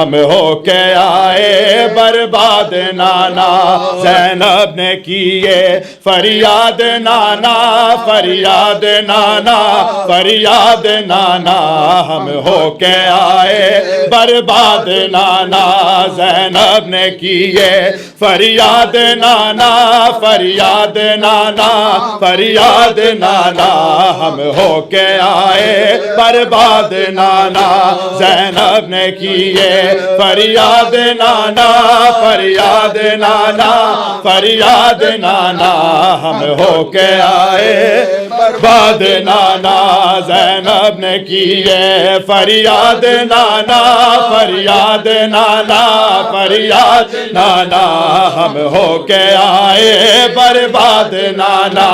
ہم ہو کے آئے برباد نانا زینب نے کیے فریاد نانا فریاد نانا فریاد نانا ہم ہو کے آئے برباد نانا زینب نے کیے فریاد نانا فریاد نانا فریاد نانا ہم ہو کے آئے برباد نانا زینب نے کیے فریاد نانا فریاد نانا فریاد نانا ہم ہو کے آئے برباد نانا زینب نے کیے فریاد نانا فریاد نانا فریاد نانا ہم ہو کے آئے برباد نانا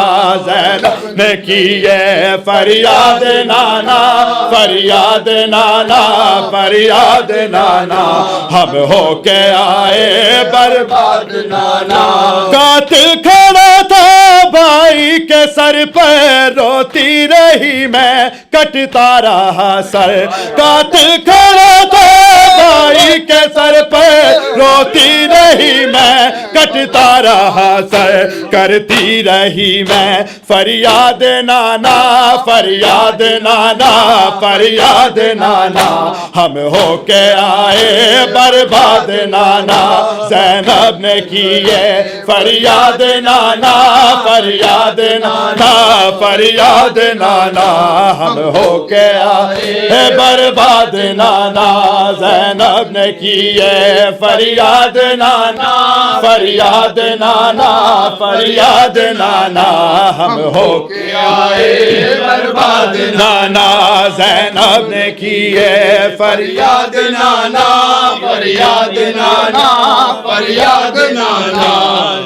زینب نے کیے فریاد نانا فریاد نانا فریاد نانا ہم ہو کے آئے برباد نانا قاتل کھڑا تھا بھائی کے سر پر روتی رہی میں کٹتا رہا سر قاتل کھڑا تھا بھائی کے سر پر روتی رہی میں کٹتا رہا سر کرتی رہی میں فریاد نانا فریاد نانا فریاد نانا ہم ہو کے آئے برباد نانا زینب نے کیے فریاد نانا فریاد نانا فریاد نانا ہم ہو کے آئے برباد نانا زینب نے کیے فریاد نانا فریاد نانا فریاد نانا ہم ہو کے آئے برباد نانا زینب نے کیے فریاد نانا فریاد نانا فریاد نانا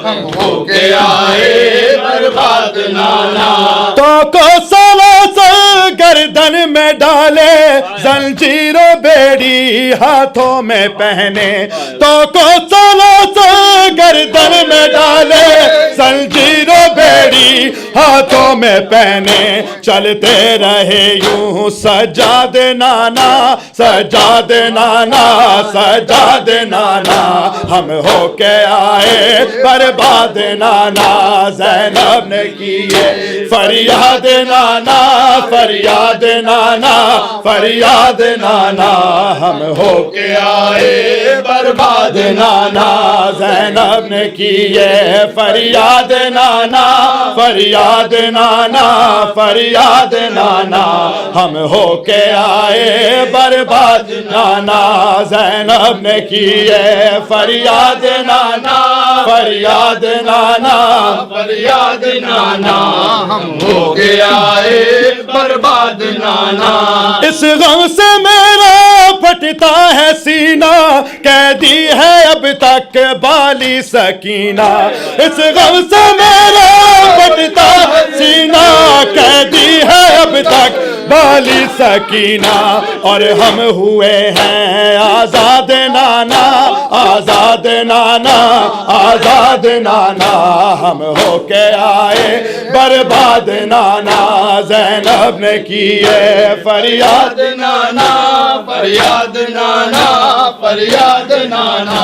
ہم ہو کے آئے برباد نانا تو کو سلاسل گردن میں ڈالے زنجیر و بیڑی ہاتھوں میں پہنے تو کو سلاسل گردن میں ڈالے زنجیر و بیڑی ہاتھوں میں پہنے چلتے رہے یوں سجاد نانا سجاد نانا سجاد نانا ہم ہو کے آئے برباد نانا زینب نے کیے فریاد نانا فریاد نانا فریاد نانا ہم ہو کے آئے برباد نانا زینب نے کیے فریاد نانا فریاد نانا فریاد نانا ہم ہو کے آئے برباد نانا زینب نے کیے فریاد نانا فریاد نانا فریاد نانا ہم ہو کے آئے برباد نانا اس غم سے میرا پھٹتا ہے سینہ قیدی ہے اب تک بالی سکینہ اس غم سے میرا پھٹتا ہے سینہ قیدی ہے اب تک بالی سکینہ اور ہم ہوئے ہیں آزاد نانا آزاد نانا آزاد نانا ہم ہو کے آئے برباد نانا زینب نے کیے فریاد نانا فریاد نانا فریاد نانا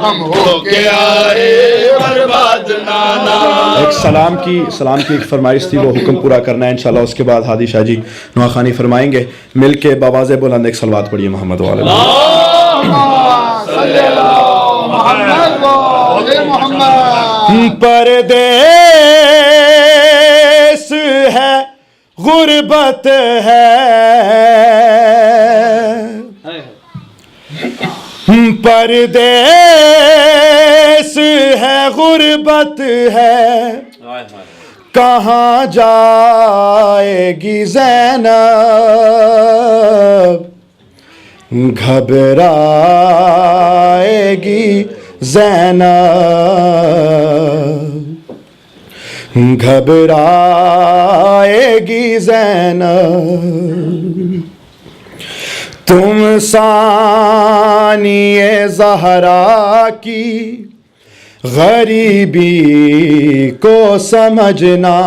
ہم ہو کے آئے برباد نانا ایک سلام کی ایک فرمائش تھی، وہ حکم پورا کرنا ہے انشاءاللہ۔ اس کے بعد ہادی شاہ جی نواخوانی فرمائیں گے، مل کے بآواز بلند ایک صلوات پڑھیے محمد والے پردیس ہے غربت ہے پردیس ہے غربت ہے کہاں جائے گی زینب گھبرائے گی زینب گھبرائے گی زینب تم ثانی زہرا کی غریبی کو سمجھنا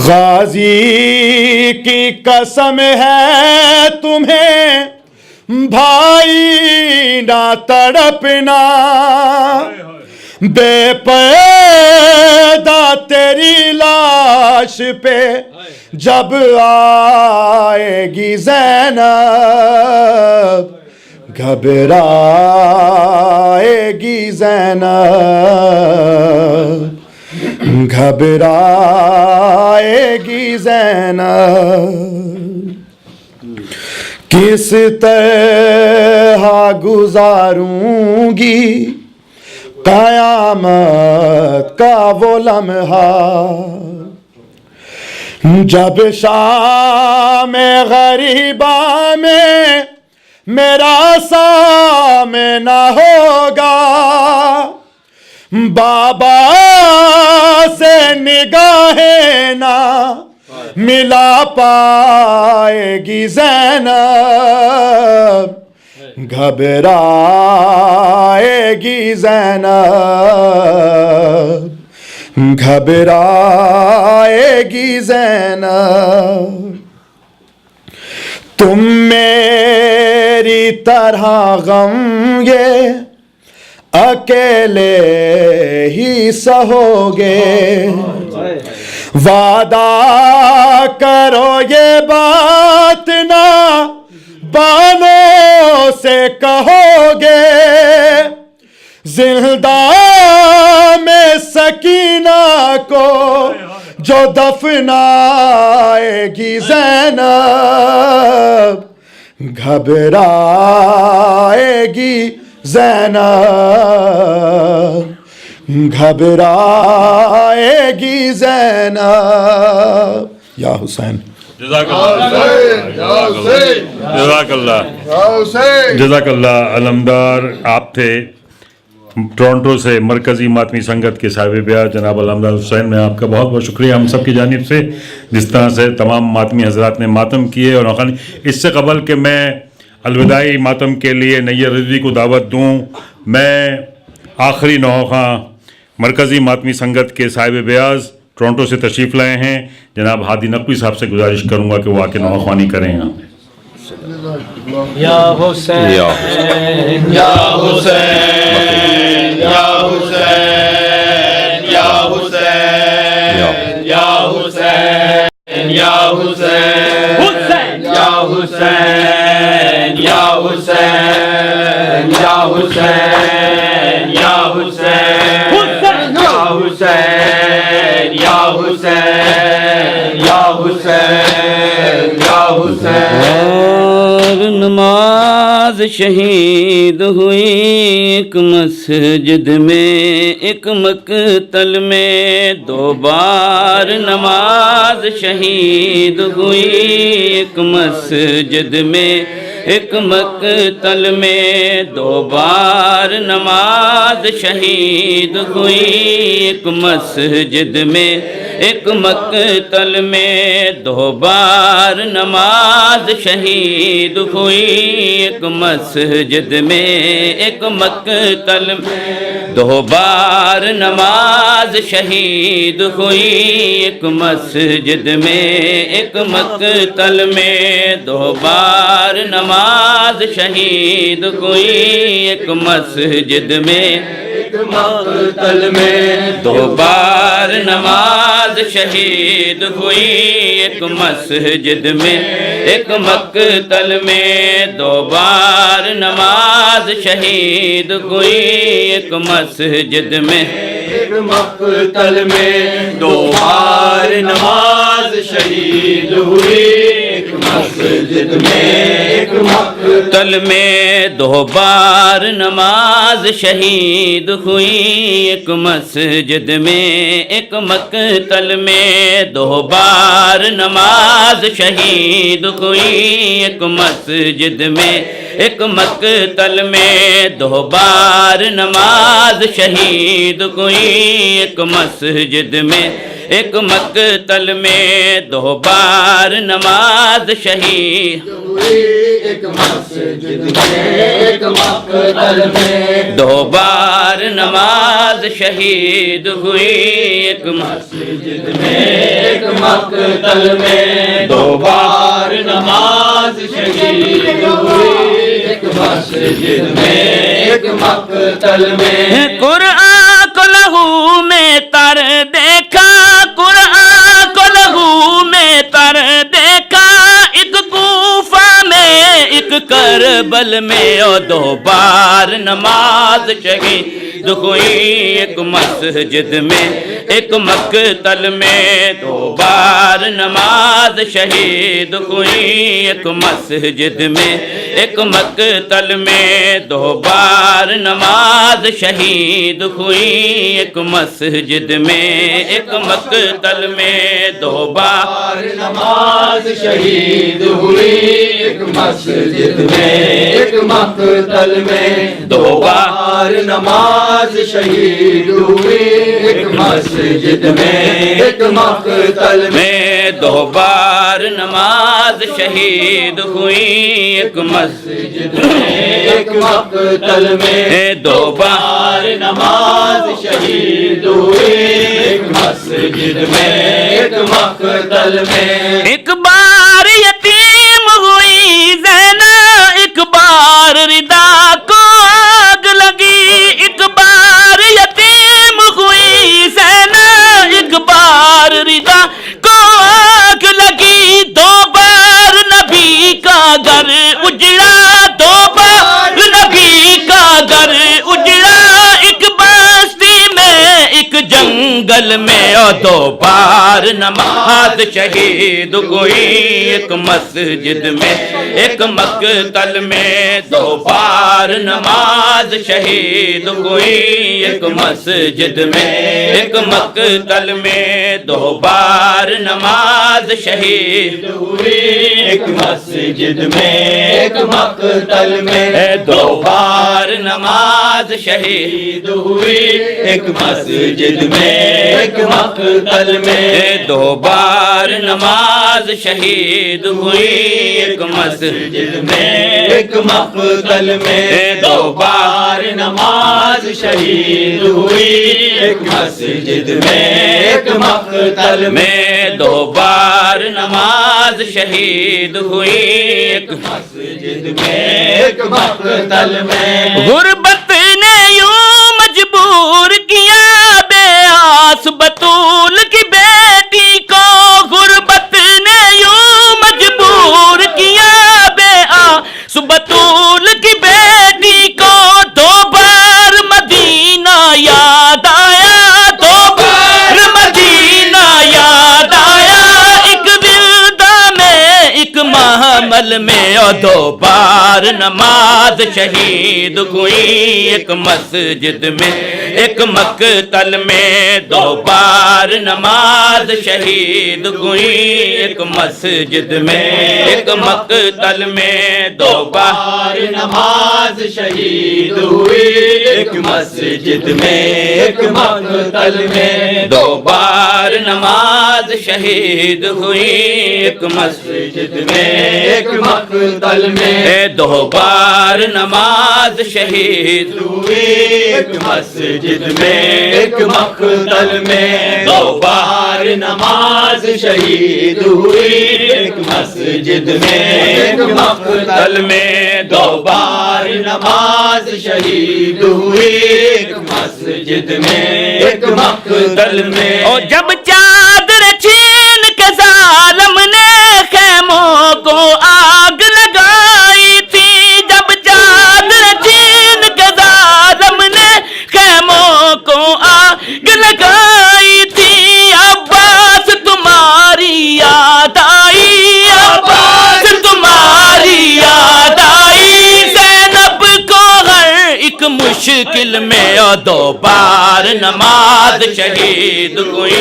غازی کی قسم ہے تمہیں بھائی نہ تڑپنا بے پیدا تیری لاش پہ جب آئے گی زینب گھبرائے گی زینب گھبرائے گی زینب کس طرح گزاروں گی قیامت کا وہ لمحہ جب شام غریبہ میں میرا سامنا ہوگا بابا سے نگاہیں نہ ملا پائے گی زینب گھبرائے گی زینب گھبرائے گی زینب تم میری طرح غم یہ اکیلے ہی سہوگے وعدہ کرو یہ بات نہ بانوں سے کہو گے زندہ میں سکینہ کو جو دفنائے گی زینب گھبرائے گی زینب گھبرائے گی زینب یا حسین جزاک اللہ جزاک اللہ علمدار آپ تھے ٹورنٹو سے مرکزی ماتمی سنگت کے صاحب بیعت جناب علمدار حسین میں آپ کا بہت بہت شکریہ ہم سب کی جانب سے جس طرح سے تمام ماتمی حضرات نے ماتم کیے اور اس سے قبل کہ میں الوداعی ماتم کے لیے نیر رضوی کو دعوت دوں میں آخری نوخواں مرکزی ماتمی سنگت کے صاحب بیعت ٹورنٹو سے تشریف لائے ہیں جناب ہادی نقوی صاحب سے گزارش کروں گا کہ وہ آ کے نوخوانی کریں یہاں یا حسین یا حسین یا حسین یا حسین یا حسین یا حسین یا حسین یا حسین یا حسین یا حسین یا حسین یا حسین یا حسین یا حسین نماز شہید ہوئی ایک مسجد میں ایک مقتل میں دو بار نماز شہید ہوئی ایک مسجد میں ایک مقتل میں دو بار نماز شہید ہوئی ایک مسجد میں ایک مقتل میں دو بار نماز شہید ہوئی ایک مسجد میں ایک مقتل میں دو بار نماز شہید ہوئی ایک مسجد میں ایک مقتل میں دو بار نماز شہید ہوئی ایک مسجد میں ایک مقتل میں دو بار نماز شہید ہوئی ایک مسجد میں ایک مقتل میں دو بار نماز شہید ہوئی ایک مسجد میں ایک مقتل میں دو بار نماز شہید ہوئی ایک مسجد میں ایک مقتل میں دو بار نماز شہید ہوئی ایک مسجد میں ایک مقتل میں دو بار نماز شہید ہوئی ایک مسجد میں ایک مقتل میں دو بار نماز شہید ہوئی ایک مسجد میں ایک مقتل میں دو بار نماز شہید ہوئی ایک مسجد میں ایک مقتل میں دو بار نماز شہید ہوئی ایک مسجد میں ایک مقتل میں دو بار نماز شہید ہوئی مسجد میں ایک مقتل میں قرآن کو لہو میں تر دیکھا قرآن کو لہو میں تر دیکھا ایک کوفہ میں ایک کربل میں اور 2 بار نماز شہید ہوئی ایک مسجد میں ایک مقتل میں 2 بار نماز شہید ہوئی ایک مسجد میں ایک مقتل میں 2 بار نماز شہید ہوئی ایک مسجد میں ایک مقتل میں 2 بار نماز شہید ہوئی ایک مسجد میں ایک مقتل میں 2 بار نماز شہید ہوئی ایک مسجد میں ایک مقتل میں 2 بار نماز شہید ہوئی ایک مسجد میں ایک مقتل میں 2 بار نماز شہید ہوئی ایک مسجد میں ایک مقتل میں ایک بار یتیم ہوئی زینب ایک بار ردا کو آگ لگی ایک بار یتیم ہوئی زینب ایک بار ردا کو آگ لگی 2 بار نبی کا گھر اجڑا 2 بار نبی کا گھر اجڑا ایک بستی میں ایک جنگل میں اور 2 بار نماز شہید ہوئی ایک مسجد میں ایک مقتل میں 2 بار نماز شہید ہوئی ایک مسجد میں ایک مقتل میں 2 بار نماز شہید ہوئی ایک مسجد میں ایک مقتل میں 2 بار نماز شہید ہوئی ایک مسجد میں ایک مقتل میں 2 بار نماز شہید ہوئی ایک مسجد میں ایک مقتل میں 2 بار نماز شہید ہوئی ایک مسجد میں ایک مقتل میں 2 بار نماز شہید ہوئی ایک مسجد میں ایک مقتل میں غربت نے یوں مجبور کیا بے آس بطول کی بیٹی کو غربت نے یوں مجبور کیا بے آس بطول کی بیٹی کو 2 بار مدینہ یاد آیا 2 بار مدینہ یاد آیا ایک ولدہ میں ایک محمل میں اور 2 بار نماز شہید ہوئی ایک مسجد میں ایک مقتل میں 2 بار نماز شہید ہوئی ایک مسجد میں ایک مقتل میں 2 بار نماز شہید ہوئی ایک مسجد میں ایک مقتل میں 2 بار نماز شہید ہوئی ایک مسجد میں ایک مقتل میں 2 بار نماز شہید ہوئی ایک مسجد میں ایک مقتل میں 2 بار نماز شہید ہوئی ایک مسجد میں ایک مقتل میں 2 بار نماز شہید ہوئی ایک مسجد میں ایک مقتل میں اور جب چادر چھین کے ظالم نے خیموں کو آگ لگائی تھی جب چادر چھین کے ظالم نے خیموں کو آگ لگائی تھی عباس تمہاری یاد آئی عباس تمہاری یاد آئی زینب کو ہر ایک مشکل میں اور 2 بار نماز شہید ہوئی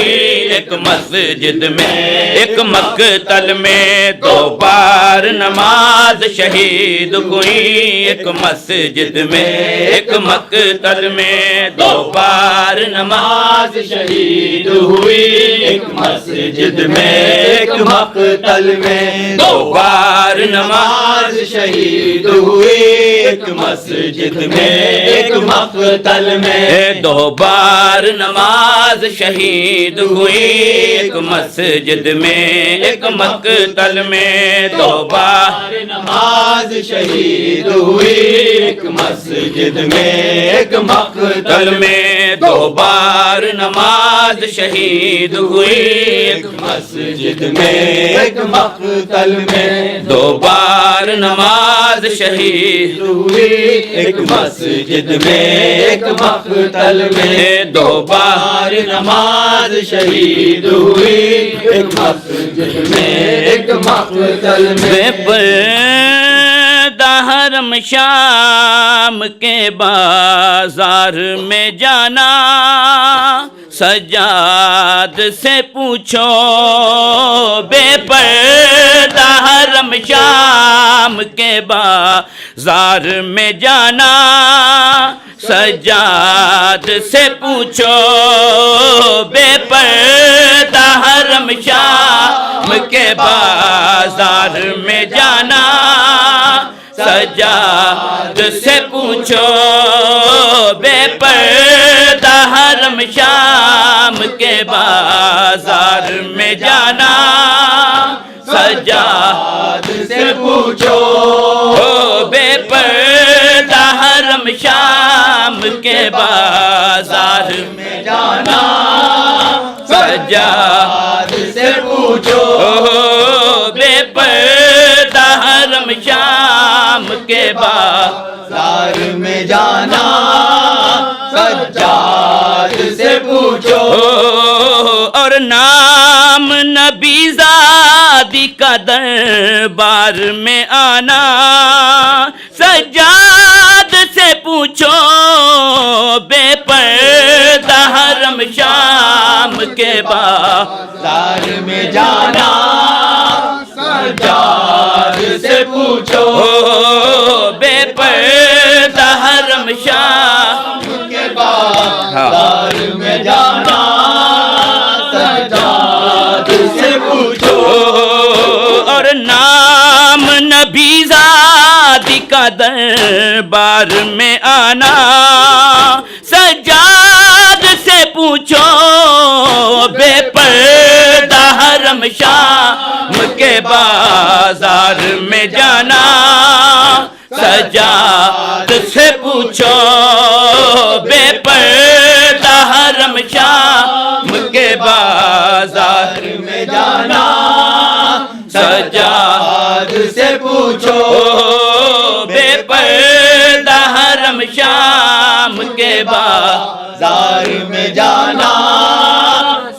ایک مسجد میں ایک مقتل میں 2 بار نماز شہید ہوئی ایک مسجد میں ایک مقتل میں 2 بار نماز شہید ہوئی ایک مسجد میں ایک مقتل میں 2 بار نماز شہید ہوئی ایک مسجد میں ایک مقتل میں 2 بار نماز شہید ہوئی ایک مسجد میں ایک مقتل میں 2 بار نماز شہید ہوئی ایک مسجد میں ایک مقتل میں 2 بار نماز شہید ہوئی ایک مسجد میں ایک مقتل میں 2 بار نماز شہید ہوئی ایک مسجد میں ایک مقتل میں 2 بار نماز شہید ہوئی ایک مسجد میں ایک مقتل میں پردہ حرم شام کے بازار میں جانا سجاد سے پوچھو بے پردہ حرم شام کے بازار میں جانا سجاد سے پوچھو بے پردہ حرم شام کے بازار میں جانا سجاد سے پوچھو بے پردہ حرم شام کے بازار میں جانا سجاد سے پوچھو بے پردہ حرم شام کے بازار میں جانا سجاد سے پوچھو بے پردہ حرم شام کے بازار میں جانا سجاد سے پوچھو اور نام نبی زادی کا دربار میں آنا سجاد سے پوچھو بے پردہ حرم شام کے بازار میں جانا سجاد سے پوچھو بے پردہ حرم شام کے بازار میں جانا سجاد سے پوچھو اور نام نبی زادی کا دربار میں آنا سجاد سے پوچھو بے پردہ حرم شام کے بازار میں جانا سجاد سے پوچھو بے پردہ حرم شام کے بازار میں جانا سجاد سے پوچھو بے پردہ حرم شام کے بازار میں جانا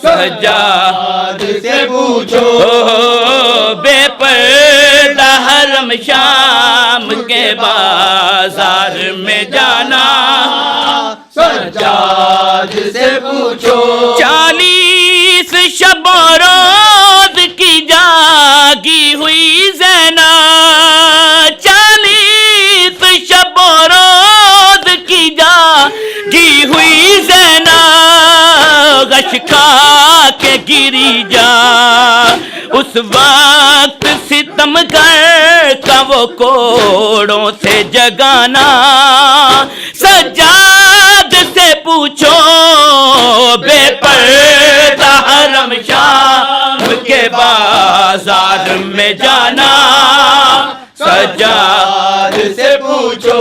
سجاد سے پوچھو بے پردہ حرم شام کے بازار میں جانا سجاد سے پوچھو 40 شب و روز کی جاگی ہوئی زینب 40 شب و روز کی جاگی ہوئی زینب غش کھا کے گری جا اس وقت ستم گر کا وہ کوڑوں سے جگانا سجاد سے پوچھو بے پردہ حرم شام کے بازار میں جانا سجاد سے پوچھو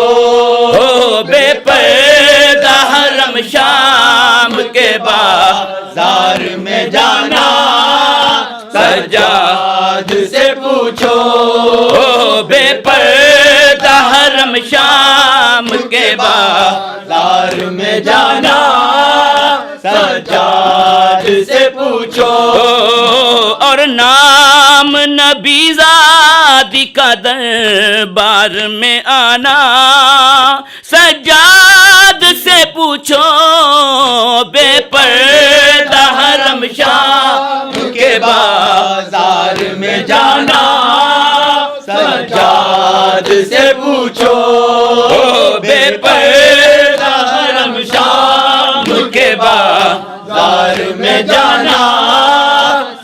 بے پردہ حرم شام کے بازار میں جانا سجاد سے پوچھو بے پردہ حرم شام کے بازار میں جانا سجاد سے پوچھو اور نام نبی زادی کا دربار میں آنا سجاد سے پوچھو بے پردہ حرم شام کے بازار میں جانا سجاد سے پوچھو بے پردہ حرم شام کے بازار میں جانا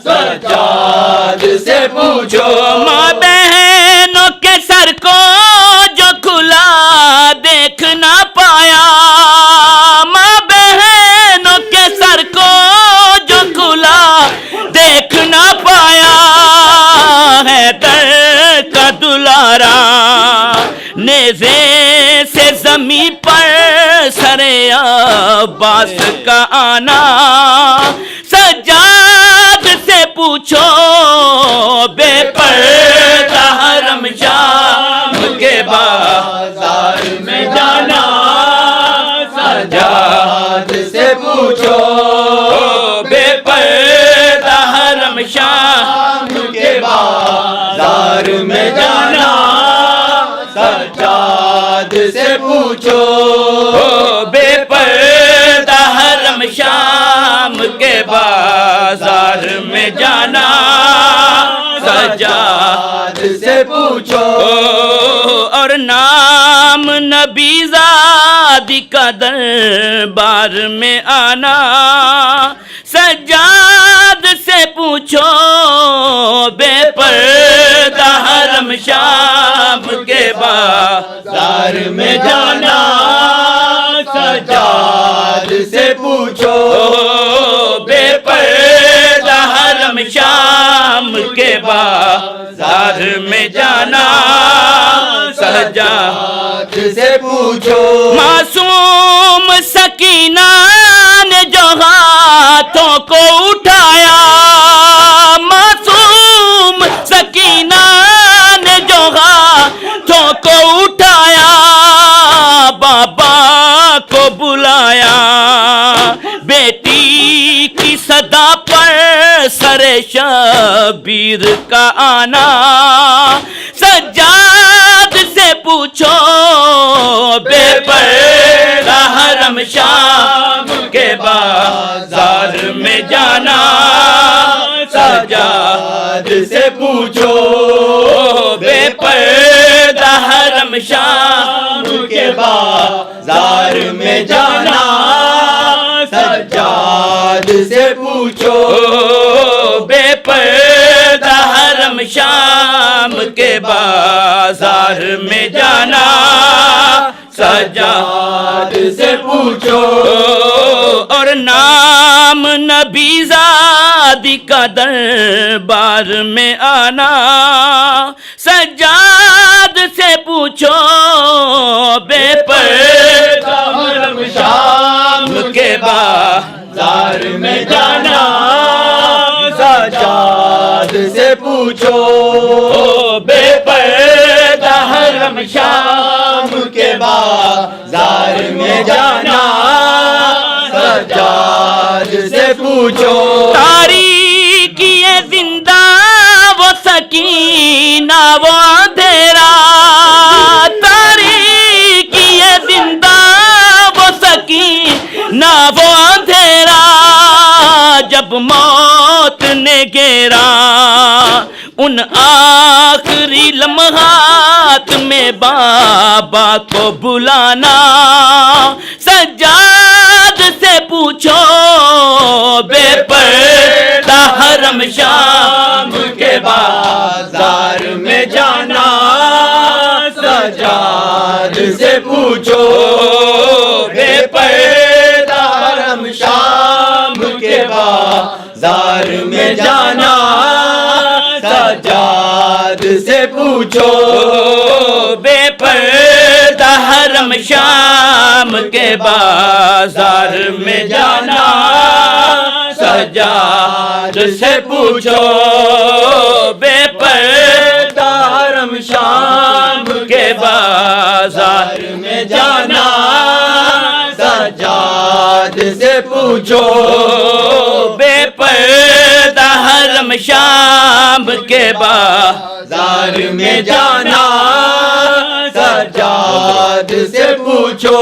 سجاد سے پوچھو ماں بہنوں کے سر کو جو کھلا دیکھ نہ پایا زمیں پر سرے عباس کا آنا سجاد سے پوچھو بے پردہ حرم شام کے بازار میں جانا سجاد سے پوچھو بے پردہ حرم شام کے بازار میں جانا سجاد سے پوچھو بے پردہ حرم شام کے بازار میں جانا سجاد سے پوچھو اور نام نبی زادی کا دربار میں آنا سجاد سے پوچھو بے پردہ حرم شام کے بازار میں جانا سجاد سے پوچھو بے پردہ حرم شام کے بازار میں جانا سجاد سے پوچھو معصوم سکینہ نے جو ہاتھوں کو اٹھایا معصوم سکینہ نے جو ہاتھوں کو اٹھایا بابا کو بلایا بیٹی کی صدا پر سر شبیر کا آنا سجاد سے پوچھو بے پردہ حرم شام کے بازار میں جانا سجاد سے پوچھو بے پردہ حرم شام کے بازار میں جانا سجاد سے پوچھو بے پردہ حرم شام کے بازار میں جانا سجاد سے پوچھو اور نام نبی زادی کا دربار میں آنا سجاد سے پوچھو بے پردہ حرم شام کے بازار میں جانا سجاد سے پوچھو بے پردہ حرم شام کے بازار میں جانا سجاد سے پوچھو تاریکی زندہ وہ سکینہ وہ اندھیرا تاریکی زندہ وہ سکینہ وہ اندھیرا جب موت نے گھیرا ان آخری لمحات میں بابا کو بلانا سجاد سے پوچھو بے پردہ حرم شام کے بازار میں جانا سجاد سے پوچھو بے پردہ حرم شام کے بازار میں جانا سجاد سے پوچھو بے پردہ حرم شام کے بازار میں جانا سجاد سے پوچھو بے پردہ حرم شام کے بازار میں جانا سجاد سے پوچھو بے پردہ حرم شام کے بازار میں جانا سجاد سے پوچھو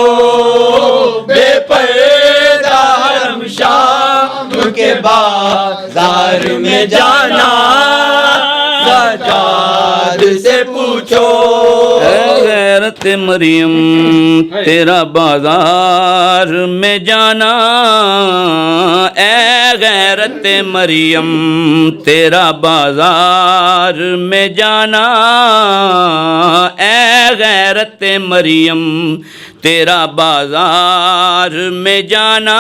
بے پردہ حرم شام کے بازار میں جانا سجاد سے پوچھو غیرت مریم تیرا بازار میں جانا اے غیرت مریم تیرا بازار میں جانا اے غیرت مریم تیرا بازار میں جانا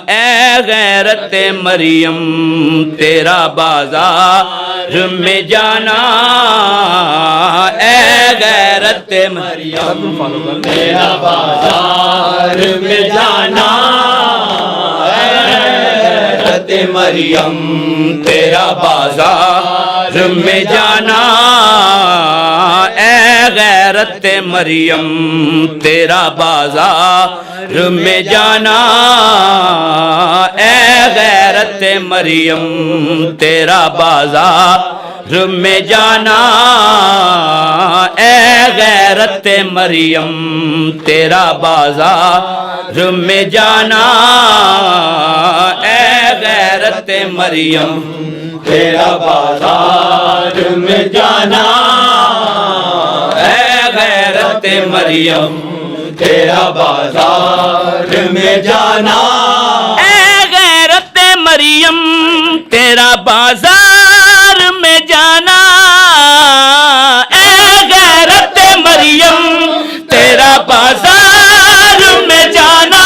اے غیرت مریم تیرا بازار میں جانا اے غیرت غیرت مریم تیرا بازار میں جانا غیرت مریم تیرا بازار میں جانا اے غیرت مریم تیرا بازار میں جانا اے غیرت مریم تیرا بازار میں جانا اے غیرت مریم تیرا بازار میں جانا اے غیرت مریم تیرا بازار میں جانا اے غیرت مریم تیرا بازار میں جانا اے غیرت مریم تیرا بازار میں جانا اے غیرت مریم تیرا بازار میں جانا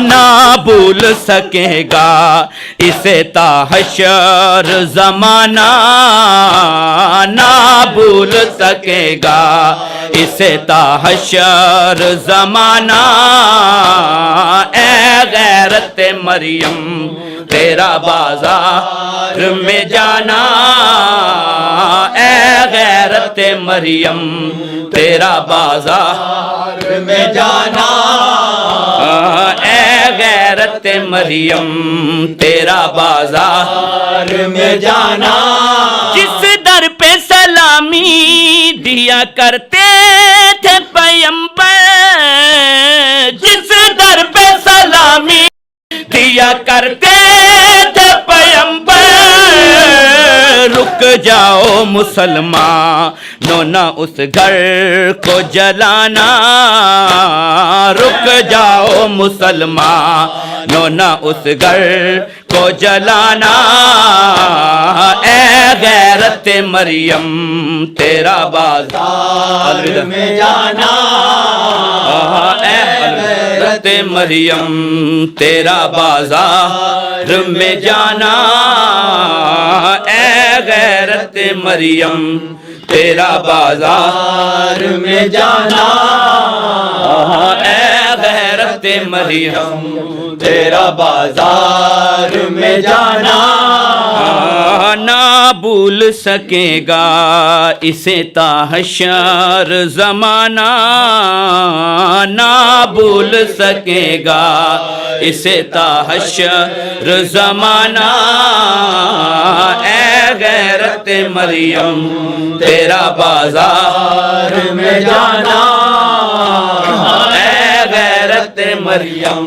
نہ بھول سکے گا اسے تا حشر زمانہ نہ بھول سکے گا اسے تا حشر زمانہ اے غیرت مریم تیرا بازار میں جانا اے غیرت مریم تیرا بازار میں جانا اے غیرت مریم تیرا بازار میں جانا جس در پہ سلامی دیا کرتے تھے پیمبر جس در پہ سلامی دیا کرتے تھے پیمبر رک جاؤ مسلمانوں نہ اس گھر کو جلانا رک جاؤ مسلمانوں نہ اس گھر کو جلانا اے غیرت مریم تیرا بازار میں جانا اے غیرت مریم تیرا بازار میں جانا اے غیرت مریم تیرا بازار میں جانا اے غیرت مریم تیرا بازار میں جانا نہ بھول سکے گا اسے تا حشر زمانہ نہ بھول سکے گا اسے تا حشر زمانہ اے غیرت مریم تیرا بازار میں جانا اے غیرت مریم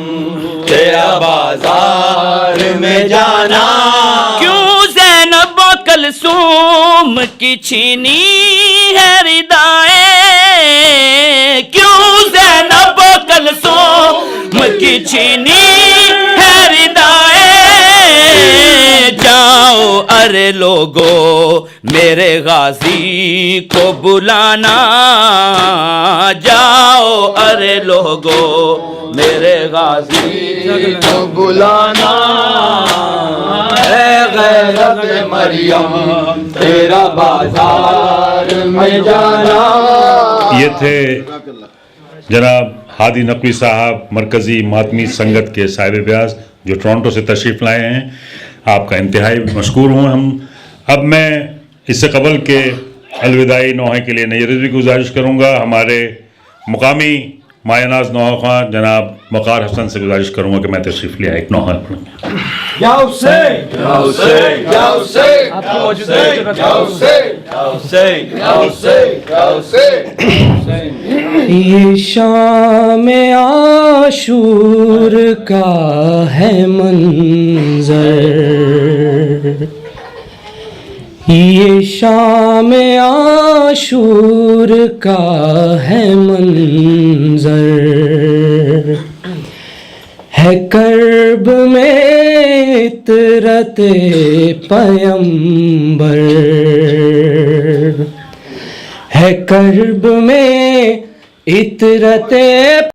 تیرا بازار میں جانا کیوں زینب و کلثوم کی چھینی ہے ردائیں کیوں زینب و کلثوم کی چھینی ہے ردائیں جاؤ ارے لوگو میرے غازی کو بلانا جاؤ ارے لوگو میرے غازی کو بلانا اے غیرت مریم تیرا بازار میں جانا یہ تھے جناب ہادی نقوی صاحب مرکزی ماتمی سنگت کے صاحب بیاز جو ٹورنٹو سے تشریف لائے ہیں آپ کا انتہائی مشکور ہوں ہم اب میں اس سے قبل کے الوداعی نوحے کے لیے نئی رضوی کی گزارش کروں گا ہمارے مقامی مایہ ناز نوحہ خواں جناب وقار حسن سے گزارش کروں گا کہ میں تشریف لے آئے ایک نوحہ پڑھوں گا یا حسین یا حسین یا حسین یا حسین یا حسین یا حسین یا حسین یا حسین یہ شام عاشور کا ہے منظر یہ شام عاشور کا ہے منظر ہے کرب میں عطرت پیمبر ہے کرب میں عطرت